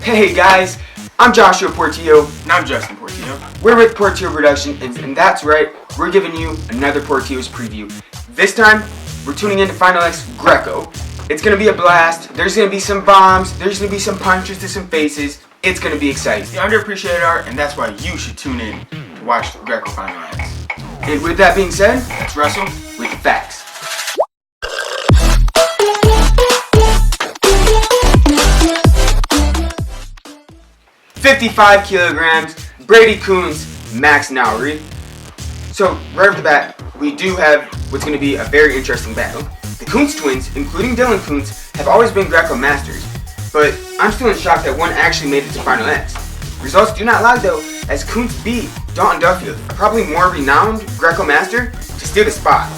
Hey guys, I'm Joshua Portillo. And I'm Justin Portillo. We're with Portillo Production, and that's right, we're giving you another Portillo's preview. This time, we're tuning into Final X Greco. It's going to be a blast. There's going to be some bombs. There's going to be some punches to some faces. It's going to be exciting. It's the underappreciated art, and that's why you should tune in to watch the Greco Final X. And with that being said, let's wrestle with the facts. $55 kilograms, Brady Coons, Max Nowry. So right off the bat, we do have what's going to be a very interesting battle. The Coons twins, including Dylan Coons, have always been Greco masters, but I'm still in shock that one actually made it to Final X. Results do not lie though, as Coons beat Dalton Duffield, a probably more renowned Greco master, to steal the spot.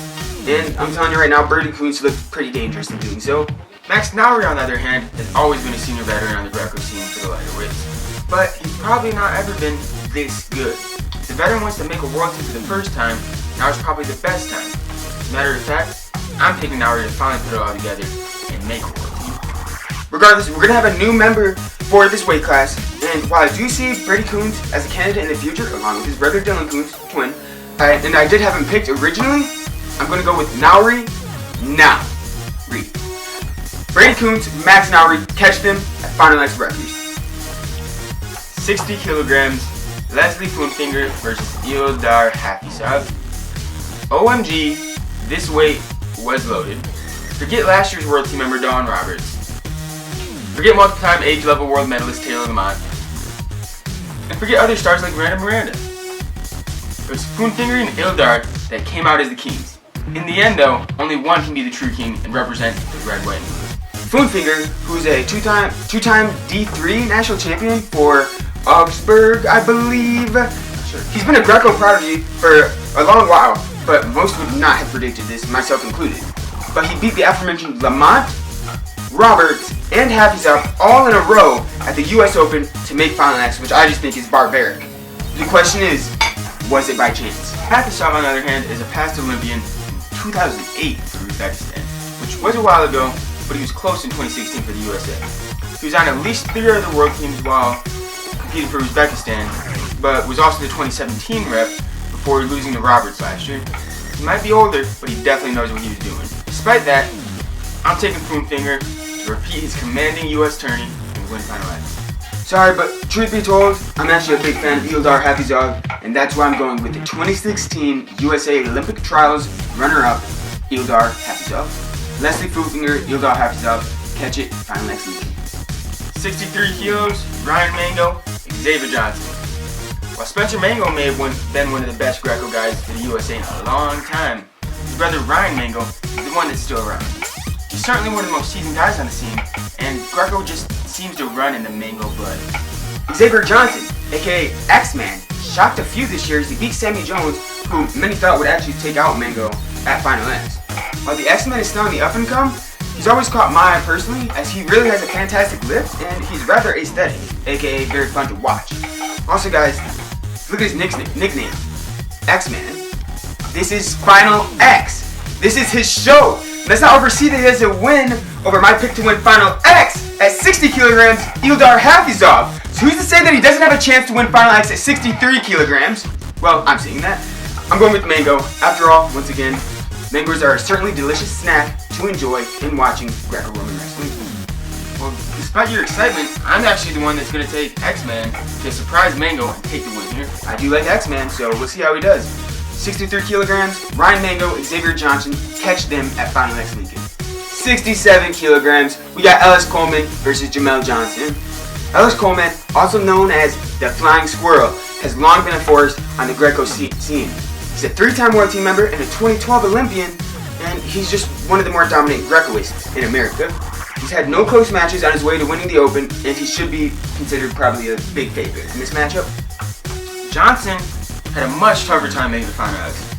And I'm telling you right now, Brady Coons looked pretty dangerous in doing so. Max Nowry, on the other hand, has always been a senior veteran on the Greco scene for the lighter weights. But he's probably not ever been this good. If the veteran wants to make a world team for the first time, now is probably the best time. As a matter of fact, I'm picking Nowry to finally put it all together and make a world team. Regardless, we're going to have a new member for this weight class, and while I do see Brady Coons as a candidate in the future, along with his brother Dylan Coons, twin, and I did have him picked originally, I'm going to go with Nowry. Brady Coons, Max Nowry, catch them at Final X Records. 60 kilograms, Leslie Poonfinger versus Ildar Hafizov. OMG, this weight was loaded. Forget last year's World Team member Dawn Roberts. Forget multiple-time age-level world medalist Taylor Lamont. And forget other stars like Miranda. It was Poonfinger and Ildar that came out as the kings. In the end though, only one can be the true king and represent the red, white, and blue. Poonfinger, who's a two-time D3 national champion for Augsburg, I believe. Sure. He's been a Greco prodigy for a long while, but most would not have predicted this, myself included. But he beat the aforementioned Lamont, Roberts, and Hafizov all in a row at the US Open to make Final X, which I just think is barbaric. The question is, was it by chance? Hafizov, on the other hand, is a past Olympian in 2008 for Uzbekistan, which was a while ago, but he was close in 2016 for the USA. He was on at least 3 other world teams while competing for Uzbekistan, but was also the 2017 rep before losing to Roberts last year. He might be older, but he definitely knows what he was doing. Despite that, I'm taking Poonfinger to repeat his commanding US tourney and win Final X. Sorry, but truth be told, I'm actually a big fan of Ildar Hafizov, and that's why I'm going with the 2016 USA Olympic Trials runner-up, Ildar Hafizov. Leslie Poonfinger, Ildar Hafizov, catch it, Final X League. 63 kilos, Ryan Mango, Xavier Johnson. While Spencer Mango may have been one of the best Greco guys for the USA in a long time, his brother Ryan Mango is the one that's still around. He's certainly one of the most seasoned guys on the scene, and Greco just seems to run in the Mango blood. Xavier Johnson, aka X-Man, shocked a few this year as he beat Sammy Jones, who many thought would actually take out Mango at Final X. While the X-Man is still on the up and come, he's always caught my eye personally, as he really has a fantastic lift and he's rather aesthetic, aka very fun to watch. Also guys, look at his nickname, X-Man. This is Final X. This is his show. Let's not oversee that he has a win over my pick to win Final X at 60 kilograms, Ildar Hafizov. So who's to say that he doesn't have a chance to win Final X at 63 kilograms? Well, I'm saying that. I'm going with Mango. After all, once again, mangoes are a certainly delicious snack to enjoy in watching Greco-Roman wrestling. Well, despite your excitement, I'm actually the one that's going to take X-Man to surprise Mango and take the win here. I do like X-Man, so we'll see how he does. 63 kilograms, Ryan Mango, Xavier Johnson, catch them at Final X Lincoln. 67 kilograms, we got Ellis Coleman versus Jamel Johnson. Ellis Coleman, also known as the Flying Squirrel, has long been a force on the Greco scene. He's a 3-time World Team member and a 2012 Olympian, and he's just one of the more dominant Grecoists in America. He's had no close matches on his way to winning the Open, and he should be considered probably a big favorite in this matchup. Johnson had a much tougher time making the Final X.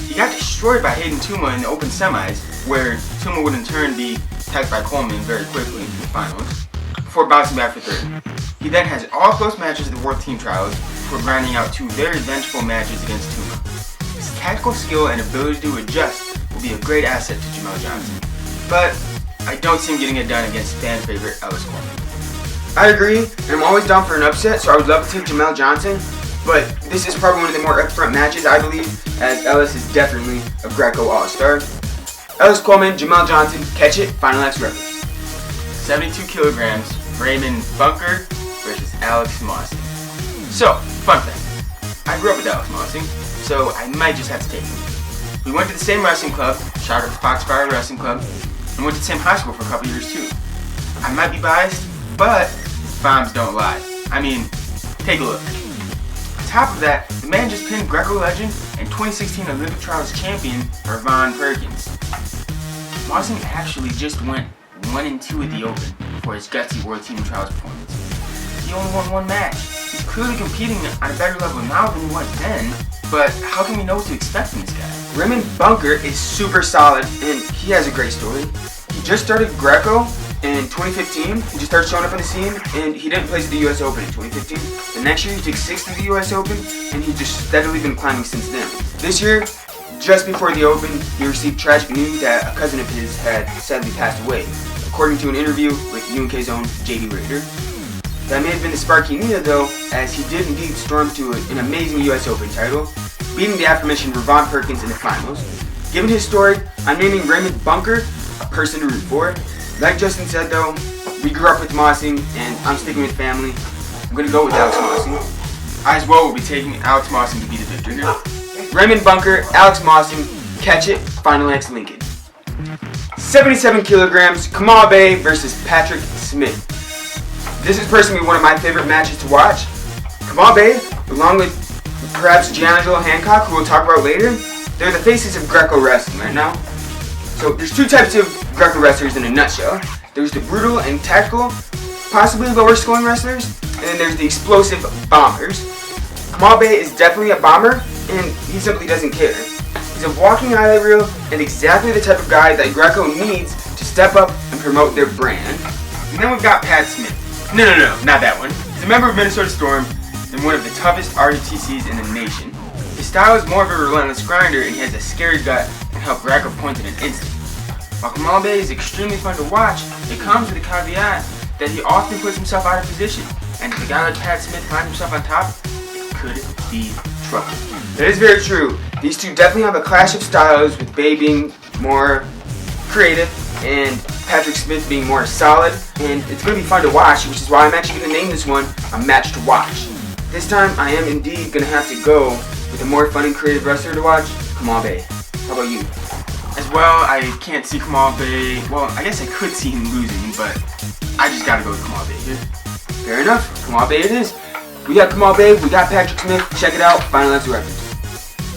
He got destroyed by Hayden Tuma in the Open semis, where Tuma would in turn be attacked by Coleman very quickly in the finals, before bouncing back for third. He then has all close matches at the World Team Trials before grinding out 2 very vengeful matches against Tuma. His tactical skill and ability to adjust will be a great asset to Jamel Johnson, but I don't see him getting it done against fan favorite Ellis Coleman. I agree, and I'm always down for an upset, so I would love to take Jamel Johnson, but this is probably one of the more upfront matches, I believe, as Ellis is definitely a Greco All-Star. Ellis Coleman, Jamel Johnson, catch it, Final X record. 72 kilograms, Raymond Bunker versus Alex Mossing. So, fun fact, I grew up with Alex Mossing, so I might just have to take him. We went to the same wrestling club, shout out to Foxfire Wrestling Club, and went to the same high school for a couple years too. I might be biased, but bombs don't lie. I mean, take a look. On top of that, the man just pinned Greco legend and 2016 Olympic Trials champion Ravon Perkins. Mossing actually just went 1-2 at the Open for his gutsy World Team Trials performance. He only won one match. He's clearly competing on a better level now than he was then, but how can we know what to expect from this guy? Raymond Bunker is super solid, and he has a great story. He just started Greco in 2015. He just started showing up on the scene, and he didn't place the US Open in 2015. The next year, he took 6th to the US Open, and he's just steadily been climbing since then. This year, just before the Open, he received tragic news that a cousin of his had sadly passed away, according to an interview with UNK's own JD Rader. That may have been the spark he needed, though, as he did indeed storm to an amazing US Open title, beating the aforementioned Ravon Perkins in the finals. Given his story, I'm naming Raymond Bunker a person to root for. Like Justin said, though, we grew up with Mossing, and I'm sticking with family. I'm going to go with Alex Mossing. I as well will be taking Alex Mossing to be the victor here. Raymond Bunker, Alex Mossing, catch it, Final X Lincoln. 77 kilograms, Kamal Bey versus Patrick Smith. This is personally one of my favorite matches to watch. Kamal Bey, along with perhaps Giangelo Hancock, who we'll talk about later, they're the faces of Greco wrestling right now. So there's two types of Greco wrestlers in a nutshell. There's the brutal and tactical, possibly lower scoring wrestlers, and then there's the explosive bombers. Kamal Bey is definitely a bomber, and he simply doesn't care. He's a walking highlight reel and exactly the type of guy that Greco needs to step up and promote their brand. And then we've got Pat Smith. No, not that one. He's a member of Minnesota Storm and one of the toughest RUTCs in the nation. His style is more of a relentless grinder, and he has a scary gut and help Greco point in an instant. While Kamal Bey is extremely fun to watch, it comes with a caveat that he often puts himself out of position, and if a guy like Pat Smith finds himself on top, it could be trouble. That is very true. These two definitely have a clash of styles, with Bey being more creative and Patrick Smith being more solid, and it's going to be fun to watch, which is why I'm actually going to name this one a match to watch. This time, I am indeed going to have to go with a more fun and creative wrestler to watch, Kamal Bey. How about you? As well, I can't see Kamal Bey. Well, I guess I could see him losing, but I just gotta go with Kamal Bey here. Fair enough. Kamal Bey it is. We got Kamal Bey, we got Patrick Smith. Check it out. Final X records.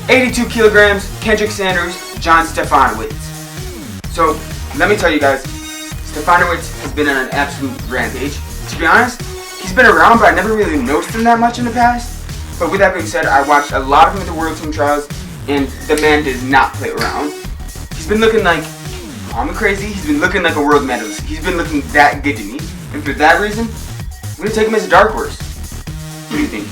82 kilograms, Kendrick Sanders, John Stefanowicz. So, let me tell you guys, Stefanowicz has been on an absolute rampage. To be honest, he's been around, but I never really noticed him that much in the past. But with that being said, I watched a lot of him at the World Team Trials, and the man does not play around. He's been looking like, I'm crazy, he's been looking like a world medalist. He's been looking that good to me. And for that reason, I'm going to take him as a dark horse. What do you think?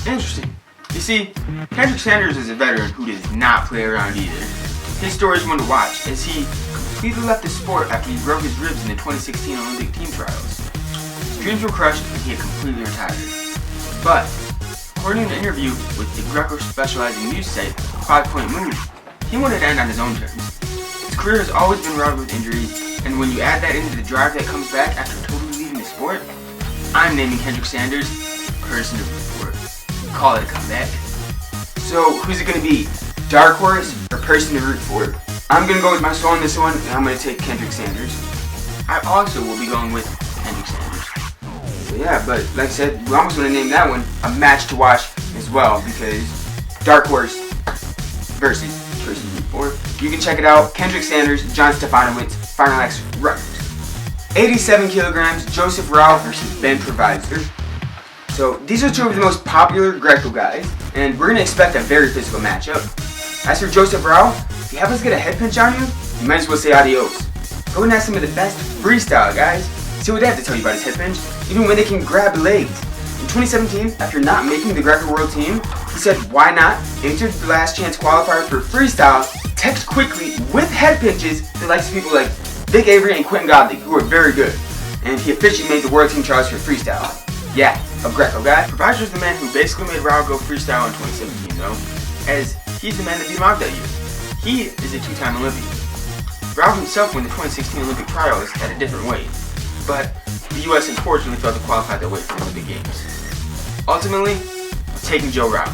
Interesting. You see, Kendrick Sanders is a veteran who does not play around either. His story is one to watch, as he completely left the sport after he broke his ribs in the 2016 Olympic team trials. His dreams were crushed and he had completely retired. But, according to an interview with the Greco specializing news site 5 Point Move, he wanted to end on his own terms. His career has always been riddled with injuries, and when you add that into the drive that comes back after totally leaving the sport, I'm naming Kendrick Sanders person to root for. Call it a comeback. So, who's it going to be? Dark horse or person to root for? I'm going to go with my soul on this one, and I'm going to take Kendrick Sanders. I also will be going with Kendrick Sanders. So yeah, but like I said, we're almost going to name that one a match to watch as well, because dark horse versus person to root for. You can check it out. Kendrick Sanders, John Stefanowicz, Final X records. 87 kilograms, Joseph Rao versus Ben Provisor. So these are two of the most popular Greco guys, and we're going to expect a very physical matchup. As for Joseph Rao, if you happen to get a head pinch on you, you might as well say adios. Go and ask some of the best freestyle guys. See what they have to tell you about his head pinch, even when they can grab legs. In 2017, after not making the Greco World Team, he said why not, entered the last chance qualifier for freestyle, text quickly with head pinches that likes people like Vic Avery and Quentin Godley, who are very good. and he officially made the World Team Trials for freestyle. Yeah, a Greco guy. Provisor's the man who basically made Rao go freestyle in 2017 though, as he's the man that beat him out that year. He is a two-time Olympian. Rao himself won the 2016 Olympic trials at a different weight, but the US unfortunately failed to qualify that weight for the Olympic Games. Ultimately, I'm taking Joe Rao.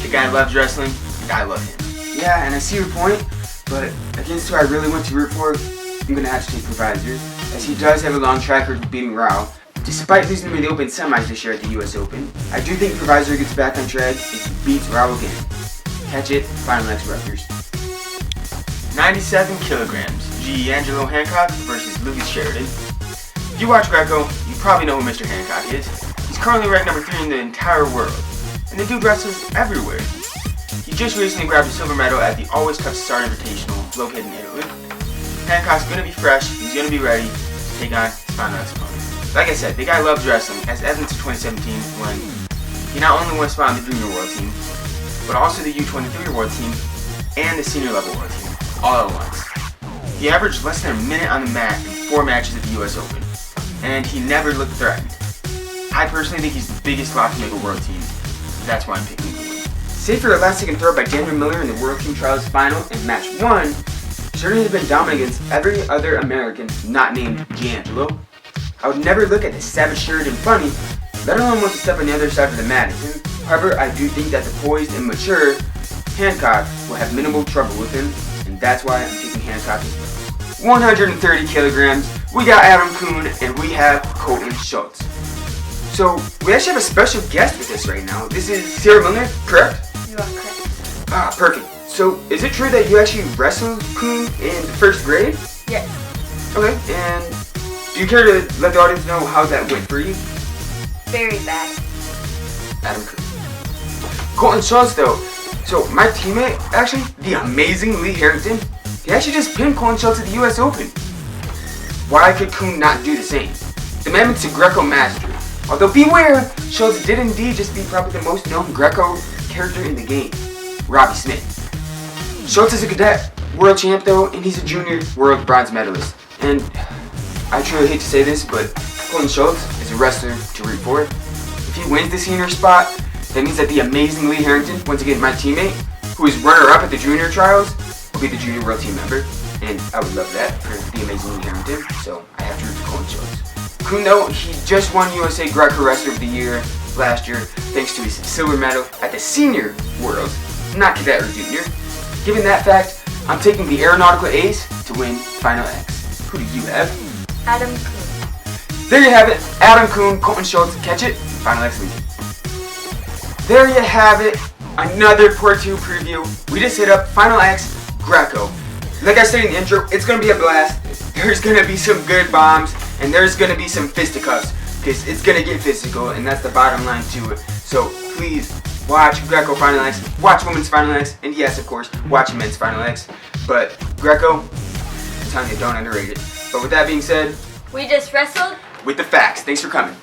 The guy loves wrestling, and I love him. Yeah, and I see your point, but against who I really want to root for, I'm going to have to take Provisor, as he does have a long track record of beating Rao. Despite losing him in the Open semis this year at the US Open, I do think Provisor gets back on track and he beats Rao again. Catch it, Final X Rutgers. 97 kilograms, G. Angelo Hancock versus Louis Sheridan. If you watch Greco, you probably know who Mr. Hancock is. He's currently ranked number 3 in the entire world, and the dude wrestles everywhere. He just recently grabbed a silver medal at the Always Tough Star Invitational located in Italy. Hancock's gonna be fresh, he's gonna be ready to take on his Final X opponent. Like I said, the guy loves wrestling, as evidenced in 2017 when he not only won a spot on the Junior World Team, but also the U23 World Team and the Senior Level World Team, all at once. He averaged less than a minute on the mat in 4 matches at the US Open, and he never looked threatened. I personally think he's the biggest lock to make a World Team. That's why I'm picking him to win. Save for a last-second throw by Daniel Miller in the World Team Trials final in match 1, Sheridan has been dominant against every other American not named D'Angelo. I would never look at the savage Sheridan funny, let alone want to step on the other side of the mat as him. However, I do think that the poised and mature Hancock will have minimal trouble with him, and that's why I'm picking Hancock as well. 130 kilograms, we got Adam Kuhn, and we have Colton Schultz. So, we actually have a special guest with us right now. This is Sarah Milner, correct? You are correct. Ah, perfect. So, is it true that you actually wrestled Kuhn in the 1st grade? Yes. Okay, and do you care to let the audience know how that went for you? Very bad. Adam Kuhn. Colton Schultz, though. So, my teammate, actually, the amazing Lee Harrington, he actually just pinned Colton Schultz at the US Open. Why could Kuhn not do the same? The man is a Greco master. Although beware, Schultz did indeed just beat probably the most known Greco character in the game, Robbie Smith. Schultz is a cadet world champ though, and he's a junior world bronze medalist. And I truly hate to say this, but Colton Schultz is a wrestler to root for. If he wins the senior spot, that means that the amazing Lee Harrington, once again my teammate, who is runner-up at the junior trials, will be the junior world team member. And I would love that for the amazing Lee Harrington, so I have to root for Colton Schultz. Kuhn, though, he just won USA Greco Wrestler of the Year last year thanks to his silver medal at the Senior Worlds, not cadet or junior. Given that fact, I'm taking the aeronautical ace to win Final X. Who do you have? Adam Kuhn. There you have it, Adam Kuhn, Colton Schultz, catch it, Final X weekend. There you have it, another Portillo Preview. We just hit up Final X Greco. Like I said in the intro, it's going to be a blast. There's going to be some good bombs, and there's going to be some fisticuffs, because it's going to get physical, and that's the bottom line to it. So please watch Greco Final X, watch Women's Final X, and yes, of course, watch Men's Final X. But Greco, I'm telling you, don't underrate it. But with that being said, We just wrestled. with the facts. Thanks for coming.